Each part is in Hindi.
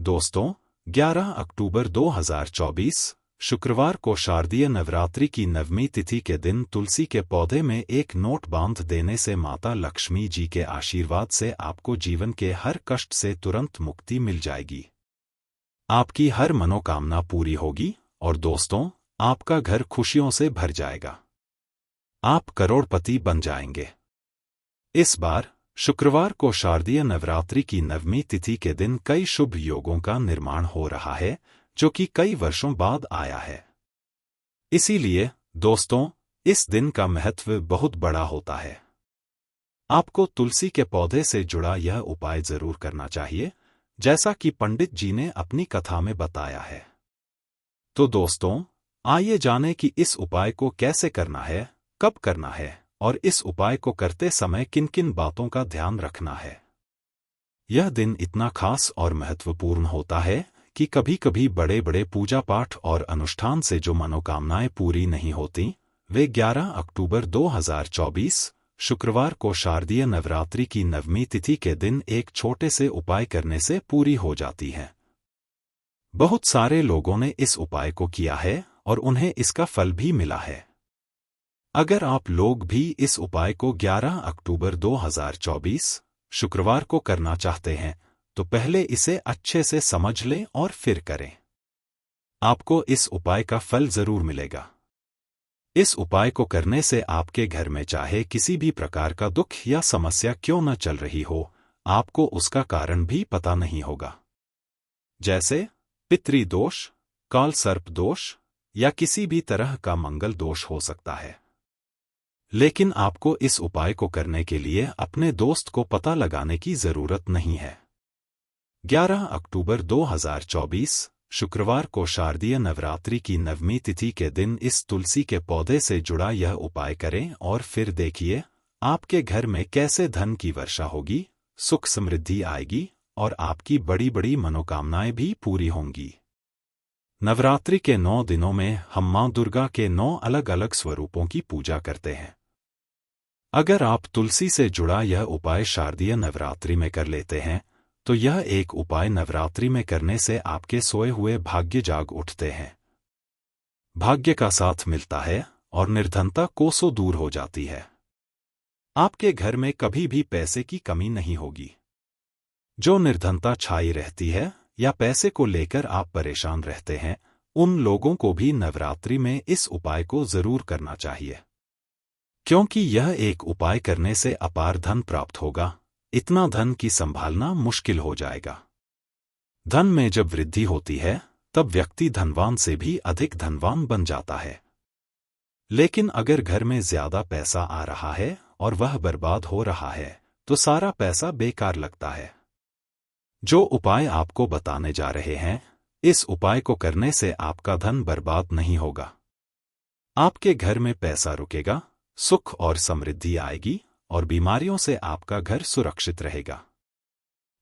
दोस्तों, 11 अक्टूबर 2024 शुक्रवार को शारदीय नवरात्रि की नवमी तिथि के दिन तुलसी के पौधे में एक नोट बांध देने से माता लक्ष्मी जी के आशीर्वाद से आपको जीवन के हर कष्ट से तुरंत मुक्ति मिल जाएगी। आपकी हर मनोकामना पूरी होगी और दोस्तों, आपका घर खुशियों से भर जाएगा। आप करोड़पति बन जाएंगे। इस बार शुक्रवार को शारदीय नवरात्रि की नवमी तिथि के दिन कई शुभ योगों का निर्माण हो रहा है, जो कि कई वर्षों बाद आया है। इसीलिए दोस्तों, इस दिन का महत्व बहुत बड़ा होता है। आपको तुलसी के पौधे से जुड़ा यह उपाय जरूर करना चाहिए, जैसा कि पंडित जी ने अपनी कथा में बताया है। तो दोस्तों, आइए जानें कि इस उपाय को कैसे करना है, कब करना है और इस उपाय को करते समय किन किन बातों का ध्यान रखना है। यह दिन इतना खास और महत्वपूर्ण होता है कि कभी-कभी बड़े बड़े पूजा पाठ और अनुष्ठान से जो मनोकामनाएं पूरी नहीं होती, वे 11 अक्टूबर 2024 शुक्रवार को शारदीय नवरात्रि की नवमी तिथि के दिन एक छोटे से उपाय करने से पूरी हो जाती हैं। बहुत सारे लोगों ने इस उपाय को किया है और उन्हें इसका फल भी मिला है। अगर आप लोग भी इस उपाय को 11 अक्टूबर 2024 शुक्रवार को करना चाहते हैं, तो पहले इसे अच्छे से समझ लें और फिर करें। आपको इस उपाय का फल जरूर मिलेगा। इस उपाय को करने से आपके घर में चाहे किसी भी प्रकार का दुख या समस्या क्यों न चल रही हो, आपको उसका कारण भी पता नहीं होगा। जैसे पितृ दोष, काल सर्प दोष या किसी भी तरह का मंगल दोष हो सकता है। लेकिन आपको इस उपाय को करने के लिए अपने दोस्त को पता लगाने की जरूरत नहीं है। 11 अक्टूबर 2024 शुक्रवार को शारदीय नवरात्रि की नवमी तिथि के दिन इस तुलसी के पौधे से जुड़ा यह उपाय करें और फिर देखिए आपके घर में कैसे धन की वर्षा होगी, सुख समृद्धि आएगी और आपकी बड़ी बड़ी मनोकामनाएं भी पूरी होंगी। नवरात्रि के 9 दिनों में हम मां दुर्गा के 9 अलग अलग स्वरूपों की पूजा करते हैं। अगर आप तुलसी से जुड़ा यह उपाय शारदीय नवरात्रि में कर लेते हैं, तो यह एक उपाय नवरात्रि में करने से आपके सोए हुए भाग्य जाग उठते हैं। भाग्य का साथ मिलता है और निर्धनता कोसों दूर हो जाती है। आपके घर में कभी भी पैसे की कमी नहीं होगी। जो निर्धनता छाई रहती है या पैसे को लेकर आप परेशान रहते हैं, उन लोगों को भी नवरात्रि में इस उपाय को जरूर करना चाहिए, क्योंकि यह एक उपाय करने से अपार धन प्राप्त होगा। इतना धन की संभालना मुश्किल हो जाएगा। धन में जब वृद्धि होती है, तब व्यक्ति धनवान से भी अधिक धनवान बन जाता है। लेकिन अगर घर में ज्यादा पैसा आ रहा है और वह बर्बाद हो रहा है, तो सारा पैसा बेकार लगता है। जो उपाय आपको बताने जा रहे हैं, इस उपाय को करने से आपका धन बर्बाद नहीं होगा। आपके घर में पैसा रुकेगा, सुख और समृद्धि आएगी और बीमारियों से आपका घर सुरक्षित रहेगा।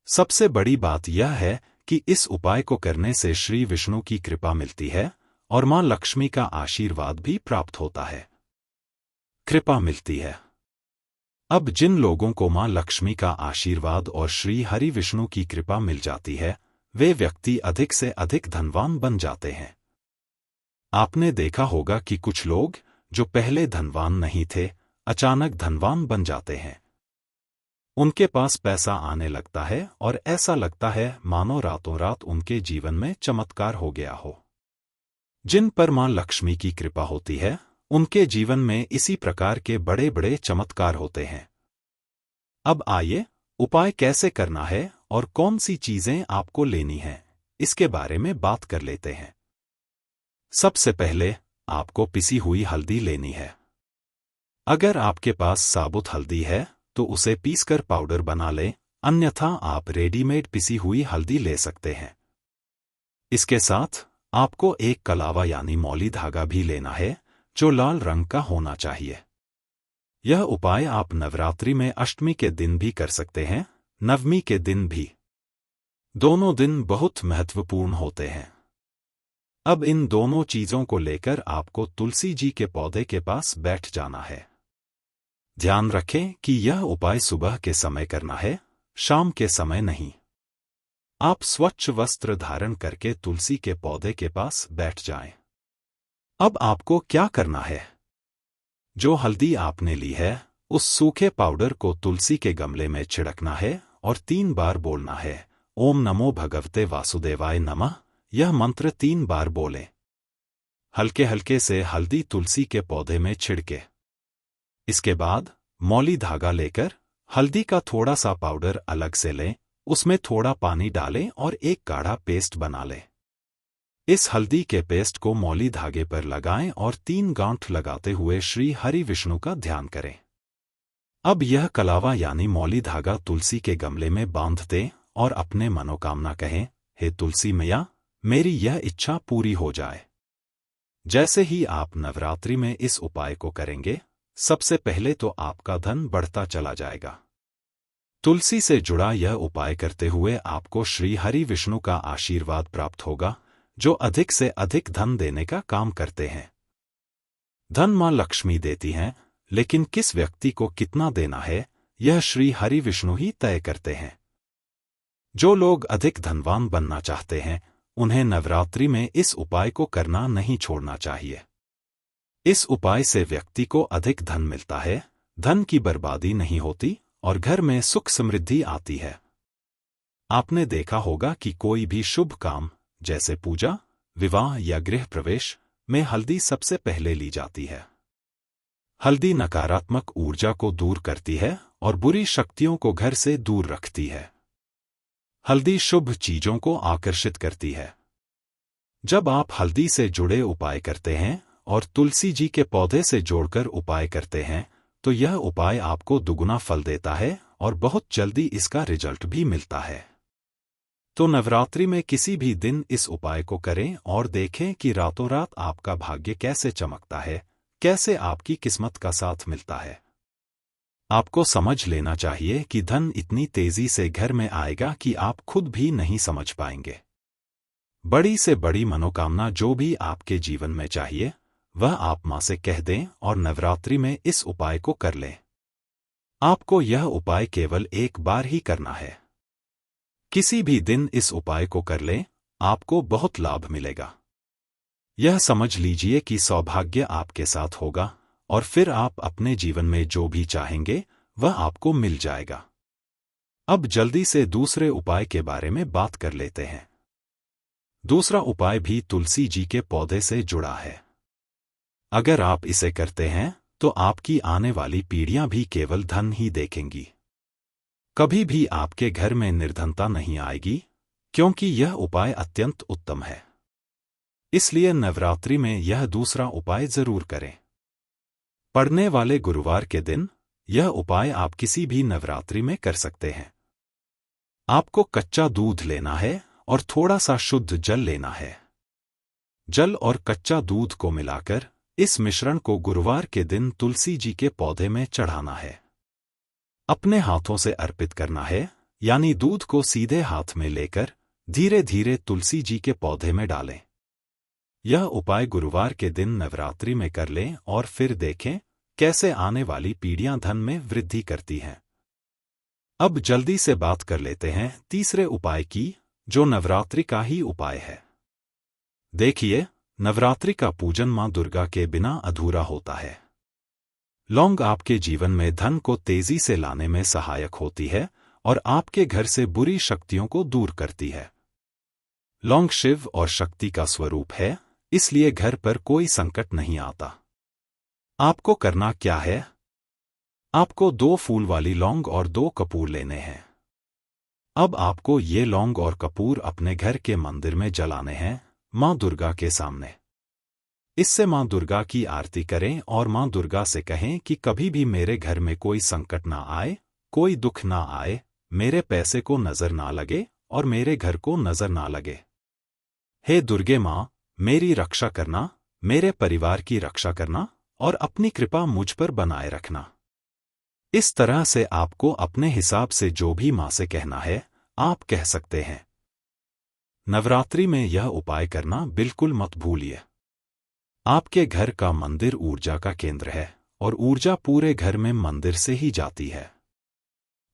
सबसे बड़ी बात यह है कि इस उपाय को करने से श्री विष्णु की कृपा मिलती है और मां लक्ष्मी का आशीर्वाद भी प्राप्त होता है। कृपा मिलती है। अब जिन लोगों को मां लक्ष्मी का आशीर्वाद और श्री हरि विष्णु की कृपा मिल जाती है, वे व्यक्ति अधिक से अधिक धनवान बन जाते हैं। आपने देखा होगा कि कुछ लोग जो पहले धनवान नहीं थे, अचानक धनवान बन जाते हैं। उनके पास पैसा आने लगता है और ऐसा लगता है मानो रातों रात उनके जीवन में चमत्कार हो गया हो। जिन पर मां लक्ष्मी की कृपा होती है, उनके जीवन में इसी प्रकार के बड़े बड़े चमत्कार होते हैं। अब आइए, उपाय कैसे करना है और कौन सी चीजें आपको लेनी हैं, इसके बारे में बात कर लेते हैं। सबसे पहले आपको पिसी हुई हल्दी लेनी है। अगर आपके पास साबुत हल्दी है, तो उसे पीसकर पाउडर बना लें, अन्यथा आप रेडीमेड पिसी हुई हल्दी ले सकते हैं। इसके साथ आपको एक कलावा यानी मौली धागा भी लेना है, जो लाल रंग का होना चाहिए। यह उपाय आप नवरात्रि में अष्टमी के दिन भी कर सकते हैं, नवमी के दिन भी। दोनों दिन बहुत महत्वपूर्ण होते हैं। अब इन दोनों चीजों को लेकर आपको तुलसी जी के पौधे के पास बैठ जाना है। ध्यान रखें कि यह उपाय सुबह के समय करना है, शाम के समय नहीं। आप स्वच्छ वस्त्र धारण करके तुलसी के पौधे के पास बैठ जाएं। अब आपको क्या करना है? जो हल्दी आपने ली है उस सूखे पाउडर को तुलसी के गमले में छिड़कना है और 3 बार बोलना है, ओम नमो भगवते वासुदेवाय नमः। यह मंत्र 3 बार बोलें। हल्के हल्के से हल्दी तुलसी के पौधे में छिड़के। इसके बाद मौली धागा लेकर हल्दी का थोड़ा सा पाउडर अलग से लें, उसमें थोड़ा पानी डालें और एक गाढ़ा पेस्ट बना लें। इस हल्दी के पेस्ट को मौली धागे पर लगाएं और 3 गांठ लगाते हुए श्री हरि विष्णु का ध्यान करें। अब यह कलावा यानी मौली धागा तुलसी के गमले में बांध दें और अपने मनोकामना कहें, हे तुलसी मैया, मेरी यह इच्छा पूरी हो जाए। जैसे ही आप नवरात्रि में इस उपाय को करेंगे, सबसे पहले तो आपका धन बढ़ता चला जाएगा। तुलसी से जुड़ा यह उपाय करते हुए आपको श्री हरि विष्णु का आशीर्वाद प्राप्त होगा, जो अधिक से अधिक धन देने का काम करते हैं। धन मां लक्ष्मी देती हैं, लेकिन किस व्यक्ति को कितना देना है, यह श्री हरि विष्णु ही तय करते हैं। जो लोग अधिक धनवान बनना चाहते हैं, उन्हें नवरात्रि में इस उपाय को करना नहीं छोड़ना चाहिए। इस उपाय से व्यक्ति को अधिक धन मिलता है, धन की बर्बादी नहीं होती और घर में सुख समृद्धि आती है। आपने देखा होगा कि कोई भी शुभ काम जैसे पूजा, विवाह या गृह प्रवेश में हल्दी सबसे पहले ली जाती है। हल्दी नकारात्मक ऊर्जा को दूर करती है और बुरी शक्तियों को घर से दूर रखती है। हल्दी शुभ चीजों को आकर्षित करती है। जब आप हल्दी से जुड़े उपाय करते हैं और तुलसी जी के पौधे से जोड़कर उपाय करते हैं, तो यह उपाय आपको दुगुना फल देता है और बहुत जल्दी इसका रिजल्ट भी मिलता है। तो नवरात्रि में किसी भी दिन इस उपाय को करें और देखें कि रातों रात आपका भाग्य कैसे चमकता है, कैसे आपकी किस्मत का साथ मिलता है। आपको समझ लेना चाहिए कि धन इतनी तेजी से घर में आएगा कि आप खुद भी नहीं समझ पाएंगे। बड़ी से बड़ी मनोकामना जो भी आपके जीवन में चाहिए, वह आप मां से कह दें और नवरात्रि में इस उपाय को कर लें। आपको यह उपाय केवल एक बार ही करना है। किसी भी दिन इस उपाय को कर लें, आपको बहुत लाभ मिलेगा। यह समझ लीजिए कि सौभाग्य आपके साथ होगा और फिर आप अपने जीवन में जो भी चाहेंगे वह आपको मिल जाएगा। अब जल्दी से दूसरे उपाय के बारे में बात कर लेते हैं। दूसरा उपाय भी तुलसी जी के पौधे से जुड़ा है। अगर आप इसे करते हैं तो आपकी आने वाली पीढ़ियां भी केवल धन ही देखेंगी। कभी भी आपके घर में निर्धनता नहीं आएगी, क्योंकि यह उपाय अत्यंत उत्तम है। इसलिए नवरात्रि में यह दूसरा उपाय जरूर करें। पड़ने वाले गुरुवार के दिन यह उपाय आप किसी भी नवरात्रि में कर सकते हैं। आपको कच्चा दूध लेना है और थोड़ा सा शुद्ध जल लेना है। जल और कच्चा दूध को मिलाकर इस मिश्रण को गुरुवार के दिन तुलसी जी के पौधे में चढ़ाना है। अपने हाथों से अर्पित करना है, यानी दूध को सीधे हाथ में लेकर धीरे धीरे तुलसी जी के पौधे में डालें। यह उपाय गुरुवार के दिन नवरात्रि में कर लें और फिर देखें कैसे आने वाली पीढ़ियां धन में वृद्धि करती हैं। अब जल्दी से बात कर लेते हैं तीसरे उपाय की, जो नवरात्रि का ही उपाय है। देखिए, नवरात्रि का पूजन मां दुर्गा के बिना अधूरा होता है। लौंग आपके जीवन में धन को तेजी से लाने में सहायक होती है और आपके घर से बुरी शक्तियों को दूर करती है। लौंग शिव और शक्ति का स्वरूप है, इसलिए घर पर कोई संकट नहीं आता। आपको करना क्या है? आपको 2 फूल वाली लौंग और 2 कपूर लेने हैं। अब आपको ये लौंग और कपूर अपने घर के मंदिर में जलाने हैं, मां दुर्गा के सामने। इससे मां दुर्गा की आरती करें और मां दुर्गा से कहें कि कभी भी मेरे घर में कोई संकट ना आए, कोई दुख ना आए, मेरे पैसे को नजर ना लगे और मेरे घर को नजर ना लगे। हे दुर्गे मां, मेरी रक्षा करना, मेरे परिवार की रक्षा करना और अपनी कृपा मुझ पर बनाए रखना। इस तरह से आपको अपने हिसाब से जो भी मां से कहना है, आप कह सकते हैं। नवरात्रि में यह उपाय करना बिल्कुल मत भूलिए। आपके घर का मंदिर ऊर्जा का केंद्र है और ऊर्जा पूरे घर में मंदिर से ही जाती है।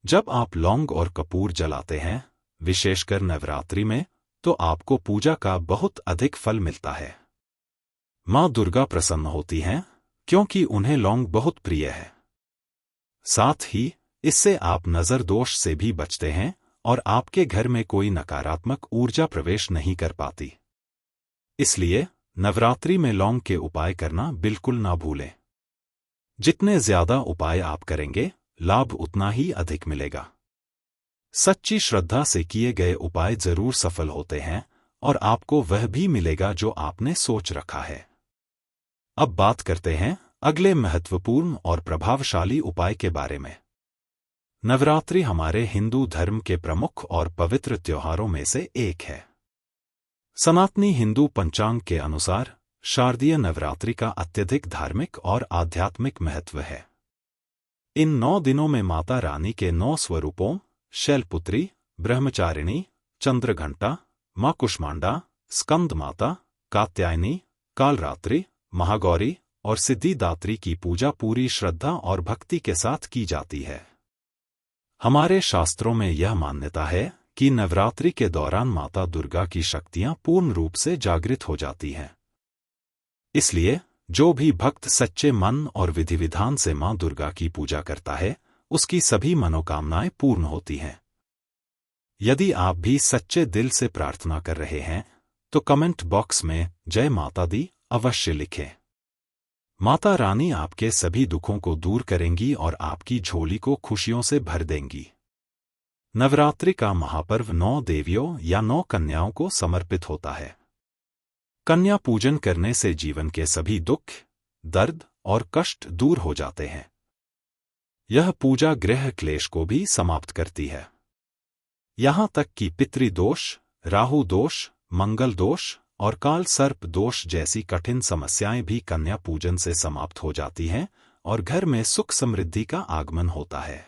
जब आप लौंग और कपूर जलाते हैं, विशेषकर नवरात्रि में, तो आपको पूजा का बहुत अधिक फल मिलता है। माँ दुर्गा प्रसन्न होती हैं क्योंकि उन्हें लौंग बहुत प्रिय है। साथ ही इससे आप नजर दोष से भी बचते हैं और आपके घर में कोई नकारात्मक ऊर्जा प्रवेश नहीं कर पाती। इसलिए नवरात्रि में लौंग के उपाय करना बिल्कुल ना भूलें। जितने ज्यादा उपाय आप करेंगे, लाभ उतना ही अधिक मिलेगा। सच्ची श्रद्धा से किए गए उपाय जरूर सफल होते हैं और आपको वह भी मिलेगा जो आपने सोच रखा है। अब बात करते हैं अगले महत्वपूर्ण और प्रभावशाली उपाय के बारे में। नवरात्रि हमारे हिंदू धर्म के प्रमुख और पवित्र त्योहारों में से एक है। सनातनी हिंदू पंचांग के अनुसार शारदीय नवरात्रि का अत्यधिक धार्मिक और आध्यात्मिक महत्व है। इन 9 दिनों में माता रानी के 9 स्वरूपों शैलपुत्री, ब्रह्मचारिणी, चंद्रघंटा, माँ कुष्मांडा, स्कंद माता, कात्यायनी, कालरात्रि, महागौरी और सिद्धिदात्री की पूजा पूरी श्रद्धा और भक्ति के साथ की जाती है। हमारे शास्त्रों में यह मान्यता है कि नवरात्रि के दौरान माता दुर्गा की शक्तियां पूर्ण रूप से जागृत हो जाती हैं। इसलिए जो भी भक्त सच्चे मन और विधि विधान से मां दुर्गा की पूजा करता है, उसकी सभी मनोकामनाएं पूर्ण होती हैं। यदि आप भी सच्चे दिल से प्रार्थना कर रहे हैं, तो कमेंट बॉक्स में जय माता दी अवश्य लिखें। माता रानी आपके सभी दुखों को दूर करेंगी और आपकी झोली को खुशियों से भर देंगी। नवरात्रि का महापर्व 9 देवियों या 9 कन्याओं को समर्पित होता है। कन्या पूजन करने से जीवन के सभी दुख, दर्द और कष्ट दूर हो जाते हैं। यह पूजा ग्रह क्लेश को भी समाप्त करती है। यहां तक कि पितृदोष, राहु दोष, मंगल दोष और काल सर्प दोष जैसी कठिन समस्याएं भी कन्या पूजन से समाप्त हो जाती हैं और घर में सुख समृद्धि का आगमन होता है।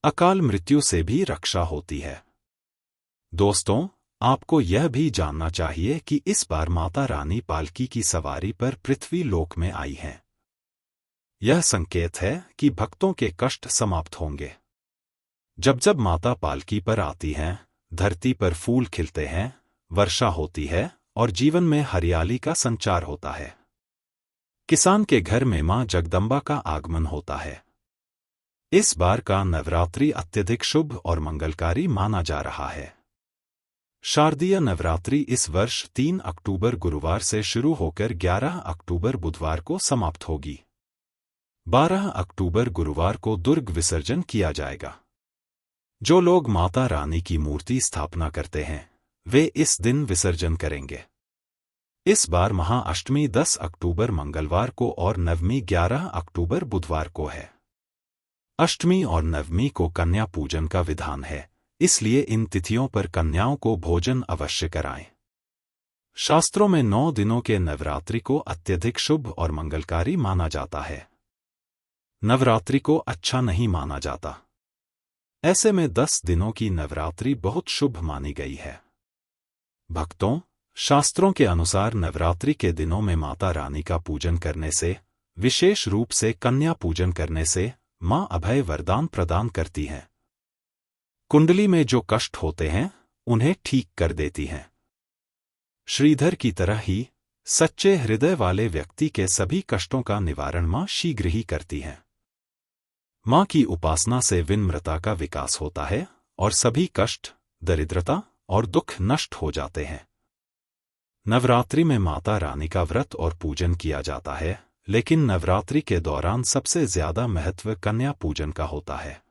अकाल मृत्यु से भी रक्षा होती है। दोस्तों, आपको यह भी जानना चाहिए कि इस बार माता रानी पालकी की सवारी पर पृथ्वी लोक में आई हैं। यह संकेत है कि भक्तों के कष्ट समाप्त होंगे। जब जब माता पालकी पर आती हैं, धरती पर फूल खिलते हैं, वर्षा होती है और जीवन में हरियाली का संचार होता है। किसान के घर में मां जगदम्बा का आगमन होता है। इस बार का नवरात्रि अत्यधिक शुभ और मंगलकारी माना जा रहा है। शारदीय नवरात्रि इस वर्ष 3 अक्टूबर गुरुवार से शुरू होकर 11 अक्टूबर बुधवार को समाप्त होगी। 12 अक्टूबर गुरुवार को दुर्ग विसर्जन किया जाएगा। जो लोग माता रानी की मूर्ति स्थापना करते हैं, वे इस दिन विसर्जन करेंगे। इस बार महाअष्टमी 10 अक्टूबर मंगलवार को और नवमी 11 अक्टूबर बुधवार को है। अष्टमी और नवमी को कन्या पूजन का विधान है, इसलिए इन तिथियों पर कन्याओं को भोजन अवश्य कराएं। शास्त्रों में 9 दिनों के नवरात्रि को अत्यधिक शुभ और मंगलकारी माना जाता है। नवरात्रि को अच्छा नहीं माना जाता। ऐसे में 10 दिनों की नवरात्रि बहुत शुभ मानी गई है। भक्तों, शास्त्रों के अनुसार नवरात्रि के दिनों में माता रानी का पूजन करने से, विशेष रूप से कन्या पूजन करने से, मां अभय वरदान प्रदान करती हैं। कुंडली में जो कष्ट होते हैं, उन्हें ठीक कर देती हैं। श्रीधर की तरह ही सच्चे हृदय वाले व्यक्ति के सभी कष्टों का निवारण मां शीघ्र ही करती हैं। मां की उपासना से विनम्रता का विकास होता है और सभी कष्ट, दरिद्रता और दुख नष्ट हो जाते हैं। नवरात्रि में माता रानी का व्रत और पूजन किया जाता है, लेकिन नवरात्रि के दौरान सबसे ज्यादा महत्व कन्या पूजन का होता है।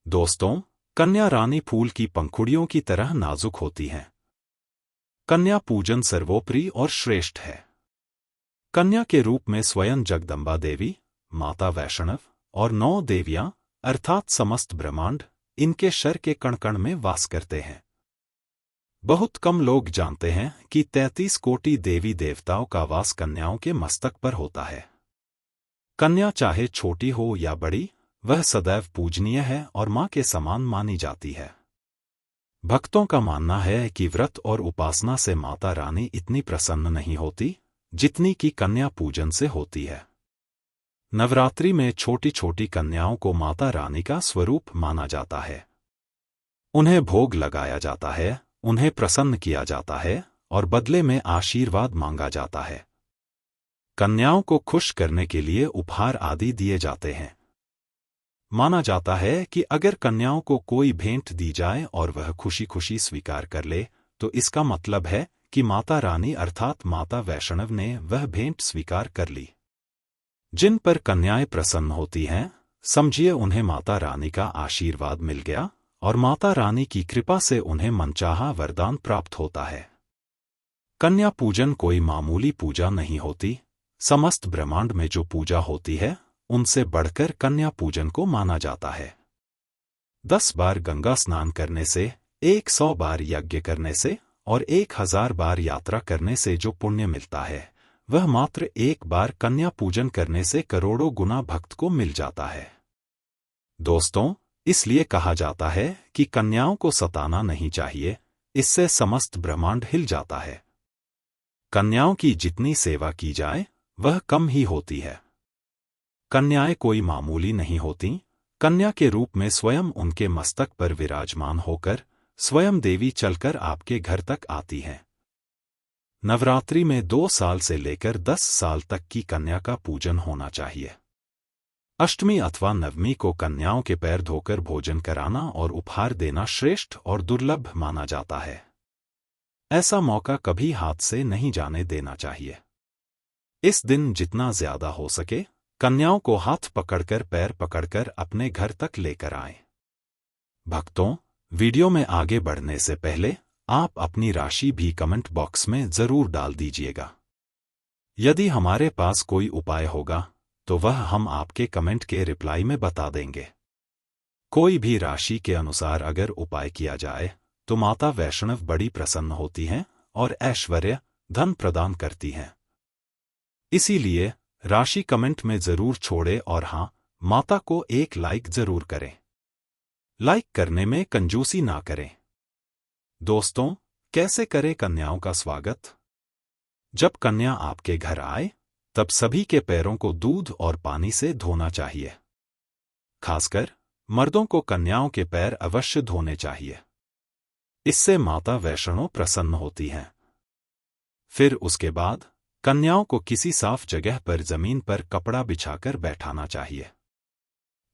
दोस्तों, कन्या रानी फूल की पंखुड़ियों की तरह नाजुक होती हैं। कन्या पूजन सर्वोपरि और श्रेष्ठ है। कन्या के रूप में स्वयं जगदम्बा देवी, माता वैष्णव और 9 देवियां अर्थात समस्त ब्रह्मांड इनके शर के कण कण में वास करते हैं। बहुत कम लोग जानते हैं कि 33 कोटि देवी देवताओं का वास कन्याओं के मस्तक पर होता है। कन्या चाहे छोटी हो या बड़ी, वह सदैव पूजनीय है और मां के समान मानी जाती है। भक्तों का मानना है कि व्रत और उपासना से माता रानी इतनी प्रसन्न नहीं होती, जितनी कि कन्या पूजन से होती है। नवरात्रि में छोटी छोटी कन्याओं को माता रानी का स्वरूप माना जाता है। उन्हें भोग लगाया जाता है, उन्हें प्रसन्न किया जाता है और बदले में आशीर्वाद मांगा जाता है। कन्याओं को खुश करने के लिए उपहार आदि दिए जाते हैं। माना जाता है कि अगर कन्याओं को कोई भेंट दी जाए और वह खुशी खुशी स्वीकार कर ले, तो इसका मतलब है कि माता रानी अर्थात माता वैष्णव ने वह भेंट स्वीकार कर ली। जिन पर कन्याएं प्रसन्न होती हैं, समझिए उन्हें माता रानी का आशीर्वाद मिल गया और माता रानी की कृपा से उन्हें मनचाहा वरदान प्राप्त होता है। कन्या पूजन कोई मामूली पूजा नहीं होती। समस्त ब्रह्मांड में जो पूजा होती है, उनसे बढ़कर कन्या पूजन को माना जाता है। 10 बार गंगा स्नान करने से, 100 बार यज्ञ करने से और 1000 बार यात्रा करने से जो पुण्य मिलता है, वह मात्र एक बार कन्या पूजन करने से करोड़ों गुना भक्त को मिल जाता है। दोस्तों, इसलिए कहा जाता है कि कन्याओं को सताना नहीं चाहिए, इससे समस्त ब्रह्मांड हिल जाता है। कन्याओं की जितनी सेवा की जाए, वह कम ही होती है। कन्याएं कोई मामूली नहीं होती। कन्या के रूप में स्वयं उनके मस्तक पर विराजमान होकर स्वयं देवी चलकर आपके घर तक आती हैं। नवरात्रि में 2 साल से लेकर 10 साल तक की कन्या का पूजन होना चाहिए। अष्टमी अथवा नवमी को कन्याओं के पैर धोकर भोजन कराना और उपहार देना श्रेष्ठ और दुर्लभ माना जाता है। ऐसा मौका कभी हाथ से नहीं जाने देना चाहिए। इस दिन जितना ज्यादा हो सके कन्याओं को हाथ पकड़कर पैर पकड़कर अपने घर तक लेकर आएं। भक्तों, वीडियो में आगे बढ़ने से पहले आप अपनी राशि भी कमेंट बॉक्स में जरूर डाल दीजिएगा। यदि हमारे पास कोई उपाय होगा तो वह हम आपके कमेंट के रिप्लाई में बता देंगे। कोई भी राशि के अनुसार अगर उपाय किया जाए तो माता वैष्णव बड़ी प्रसन्न होती हैं और ऐश्वर्य धन प्रदान करती हैं। इसीलिए राशि कमेंट में जरूर छोड़े और हाँ, माता को एक लाइक जरूर करें। लाइक करने में कंजूसी ना करें। दोस्तों, कैसे करें कन्याओं का स्वागत? जब कन्या आपके घर आए, तब सभी के पैरों को दूध और पानी से धोना चाहिए। खासकर मर्दों को कन्याओं के पैर अवश्य धोने चाहिए। इससे माता वैष्णो प्रसन्न होती हैं। फिर उसके बाद कन्याओं को किसी साफ जगह पर जमीन पर कपड़ा बिछाकर बैठाना चाहिए।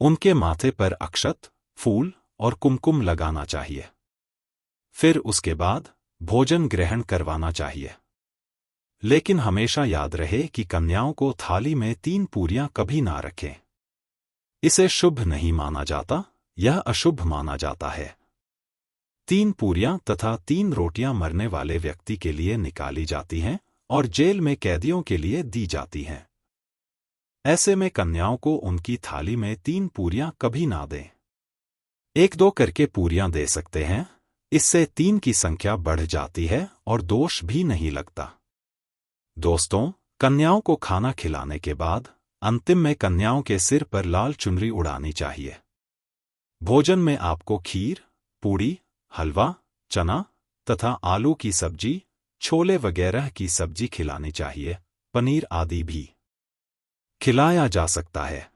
उनके माथे पर अक्षत, फूल और कुमकुम लगाना चाहिए। फिर उसके बाद भोजन ग्रहण करवाना चाहिए। लेकिन हमेशा याद रहे कि कन्याओं को थाली में 3 पूरियां कभी ना रखें। इसे शुभ नहीं माना जाता, यह अशुभ माना जाता है। 3 पूरियां तथा 3 रोटियां मरने वाले व्यक्ति के लिए निकाली जाती हैं और जेल में कैदियों के लिए दी जाती हैं। ऐसे में कन्याओं को उनकी थाली में 3 पूरियां कभी ना दें। 1-2 करके पूरियां दे सकते हैं, इससे 3 की संख्या बढ़ जाती है और दोष भी नहीं लगता। दोस्तों, कन्याओं को खाना खिलाने के बाद अंतिम में कन्याओं के सिर पर लाल चुनरी उड़ानी चाहिए। भोजन में आपको खीर, पूड़ी, हलवा, चना तथा आलू की सब्जी, छोले वगैरह की सब्जी खिलानी चाहिए। पनीर आदि भी खिलाया जा सकता है।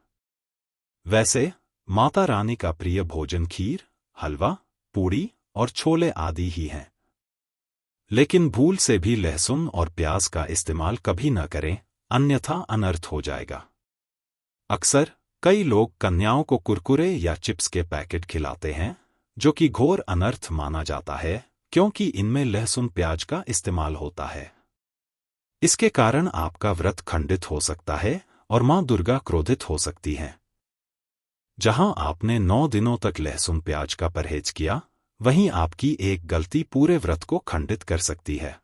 वैसे माता रानी का प्रिय भोजन खीर, हलवा, पूड़ी और छोले आदि ही हैं। लेकिन भूल से भी लहसुन और प्याज का इस्तेमाल कभी न करें, अन्यथा अनर्थ हो जाएगा। अक्सर कई लोग कन्याओं को कुरकुरे या चिप्स के पैकेट खिलाते हैं, जो कि घोर अनर्थ माना जाता है, क्योंकि इनमें लहसुन प्याज का इस्तेमाल होता है। इसके कारण आपका व्रत खंडित हो सकता है और मां दुर्गा क्रोधित हो सकती हैं। जहां आपने 9 दिनों तक लहसुन प्याज का परहेज किया, वहीं आपकी एक गलती पूरे व्रत को खंडित कर सकती है।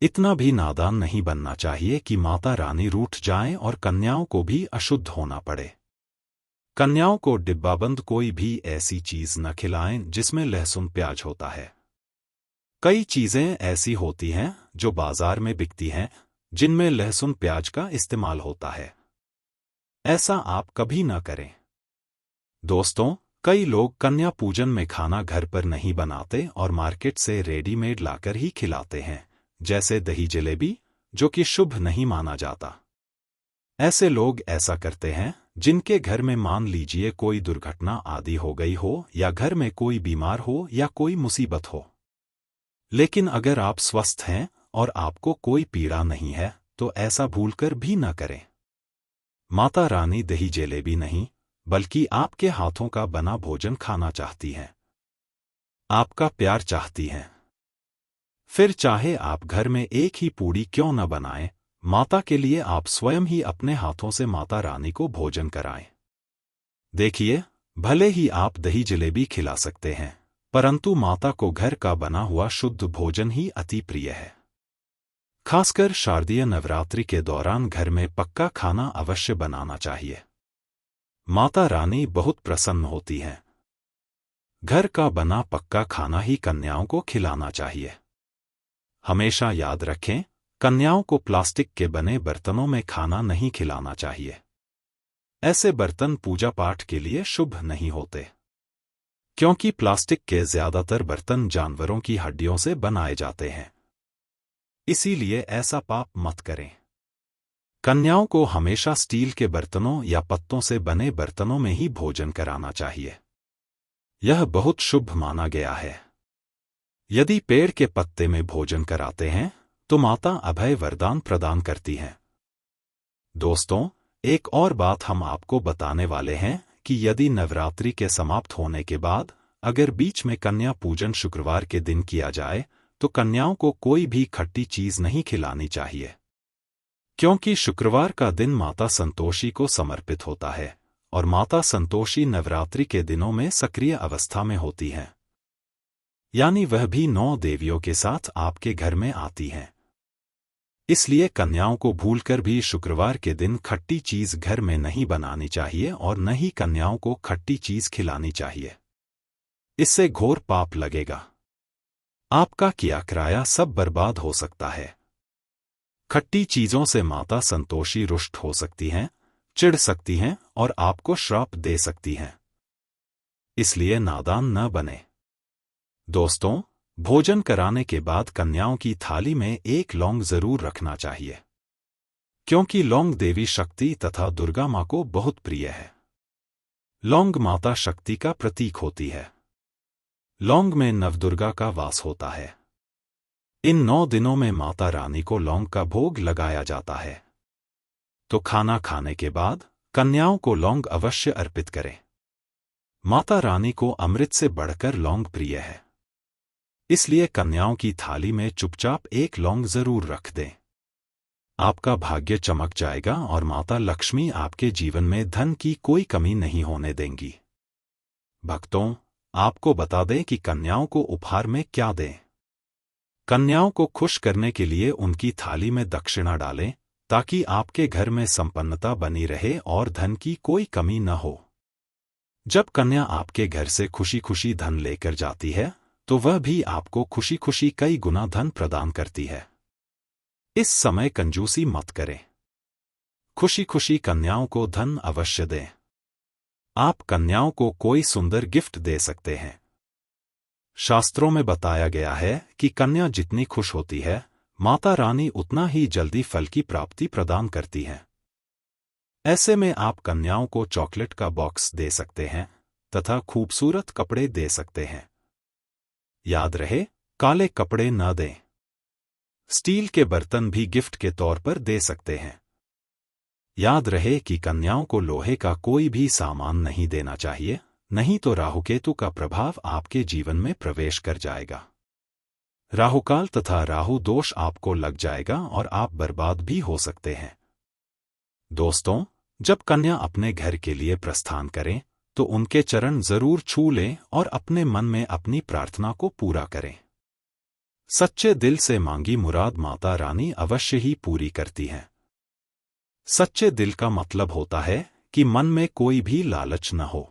इतना भी नादान नहीं बनना चाहिए कि माता रानी रूठ जाएं और कन्याओं को भी अशुद्ध होना पड़े। कन्याओं को डिब्बाबंद कोई भी ऐसी चीज न खिलाएं जिसमें लहसुन प्याज होता है। कई चीजें ऐसी होती हैं जो बाजार में बिकती हैं, जिनमें लहसुन प्याज का इस्तेमाल होता है। ऐसा आप कभी न करें। दोस्तों, कई लोग कन्या पूजन में खाना घर पर नहीं बनाते और मार्केट से रेडीमेड लाकर ही खिलाते हैं, जैसे दही जलेबी, जो कि शुभ नहीं माना जाता। ऐसे लोग ऐसा करते हैं जिनके घर में मान लीजिए कोई दुर्घटना आदि हो गई हो या घर में कोई बीमार हो या कोई मुसीबत हो। लेकिन अगर आप स्वस्थ हैं और आपको कोई पीड़ा नहीं है तो ऐसा भूलकर भी न करें। माता रानी दही जलेबी नहीं बल्कि आपके हाथों का बना भोजन खाना चाहती हैं, आपका प्यार चाहती हैं। फिर चाहे आप घर में एक ही पूड़ी क्यों न बनाएं, माता के लिए आप स्वयं ही अपने हाथों से माता रानी को भोजन कराएं। देखिए, भले ही आप दही जलेबी खिला सकते हैं, परंतु माता को घर का बना हुआ शुद्ध भोजन ही अति प्रिय है। खासकर शारदीय नवरात्रि के दौरान घर में पक्का खाना अवश्य बनाना चाहिए। माता रानी बहुत प्रसन्न होती हैं। घर का बना पक्का खाना ही कन्याओं को खिलाना चाहिए। हमेशा याद रखें, कन्याओं को प्लास्टिक के बने बर्तनों में खाना नहीं खिलाना चाहिए। ऐसे बर्तन पूजा पाठ के लिए शुभ नहीं होते, क्योंकि प्लास्टिक के ज्यादातर बर्तन जानवरों की हड्डियों से बनाए जाते हैं। इसीलिए ऐसा पाप मत करें। कन्याओं को हमेशा स्टील के बर्तनों या पत्तों से बने बर्तनों में ही भोजन कराना चाहिए। यह बहुत शुभ माना गया है। यदि पेड़ के पत्ते में भोजन कराते हैं तो माता अभय वरदान प्रदान करती हैं। दोस्तों, एक और बात हम आपको बताने वाले हैं कि यदि नवरात्रि के समाप्त होने के बाद अगर बीच में कन्या पूजन शुक्रवार के दिन किया जाए तो कन्याओं को कोई भी खट्टी चीज नहीं खिलानी चाहिए, क्योंकि शुक्रवार का दिन माता संतोषी को समर्पित होता है और माता संतोषी नवरात्रि के दिनों में सक्रिय अवस्था में होती हैं, यानी वह भी 9 देवियों के साथ आपके घर में आती हैं। इसलिए कन्याओं को भूलकर भी शुक्रवार के दिन खट्टी चीज घर में नहीं बनानी चाहिए और न ही कन्याओं को खट्टी चीज खिलानी चाहिए। इससे घोर पाप लगेगा। आपका किया कराया सब बर्बाद हो सकता है। खट्टी चीजों से माता संतोषी रुष्ट हो सकती हैं, चिढ़ सकती हैं और आपको श्राप दे सकती हैं। इसलिए नादान न बने। दोस्तों, भोजन कराने के बाद कन्याओं की थाली में एक लौंग जरूर रखना चाहिए, क्योंकि लौंग देवी शक्ति तथा दुर्गा मां को बहुत प्रिय है। लौंग माता शक्ति का प्रतीक होती है। लौंग में नवदुर्गा का वास होता है। इन 9 दिनों में माता रानी को लौंग का भोग लगाया जाता है। तो खाना खाने के बाद कन्याओं को लौंग अवश्य अर्पित करें। माता रानी को अमृत से बढ़कर लौंग प्रिय है, इसलिए कन्याओं की थाली में चुपचाप एक लौंग जरूर रख दें। आपका भाग्य चमक जाएगा और माता लक्ष्मी आपके जीवन में धन की कोई कमी नहीं होने देंगी। भक्तों, आपको बता दें कि कन्याओं को उपहार में क्या दें। कन्याओं को खुश करने के लिए उनकी थाली में दक्षिणा डालें, ताकि आपके घर में संपन्नता बनी रहे और धन की कोई कमी न हो। जब कन्या आपके घर से खुशी खुशी धन लेकर जाती है तो वह भी आपको खुशी खुशी कई गुना धन प्रदान करती है। इस समय कंजूसी मत करें। खुशी खुशी कन्याओं को धन अवश्य दें। आप कन्याओं को कोई सुंदर गिफ्ट दे सकते हैं। शास्त्रों में बताया गया है कि कन्या जितनी खुश होती है, माता रानी उतना ही जल्दी फल की प्राप्ति प्रदान करती है। ऐसे में आप कन्याओं को चॉकलेट का बॉक्स दे सकते हैं तथा खूबसूरत कपड़े दे सकते हैं। याद रहे, काले कपड़े न दें। स्टील के बर्तन भी गिफ्ट के तौर पर दे सकते हैं। याद रहे कि कन्याओं को लोहे का कोई भी सामान नहीं देना चाहिए, नहीं तो राहुकेतु का प्रभाव आपके जीवन में प्रवेश कर जाएगा। राहुकाल तथा राहु दोष आपको लग जाएगा और आप बर्बाद भी हो सकते हैं। दोस्तों, जब कन्या अपने घर के लिए प्रस्थान करें तो उनके चरण जरूर छू लें और अपने मन में अपनी प्रार्थना को पूरा करें। सच्चे दिल से मांगी मुराद माता रानी अवश्य ही पूरी करती हैं। सच्चे दिल का मतलब होता है कि मन में कोई भी लालच न हो।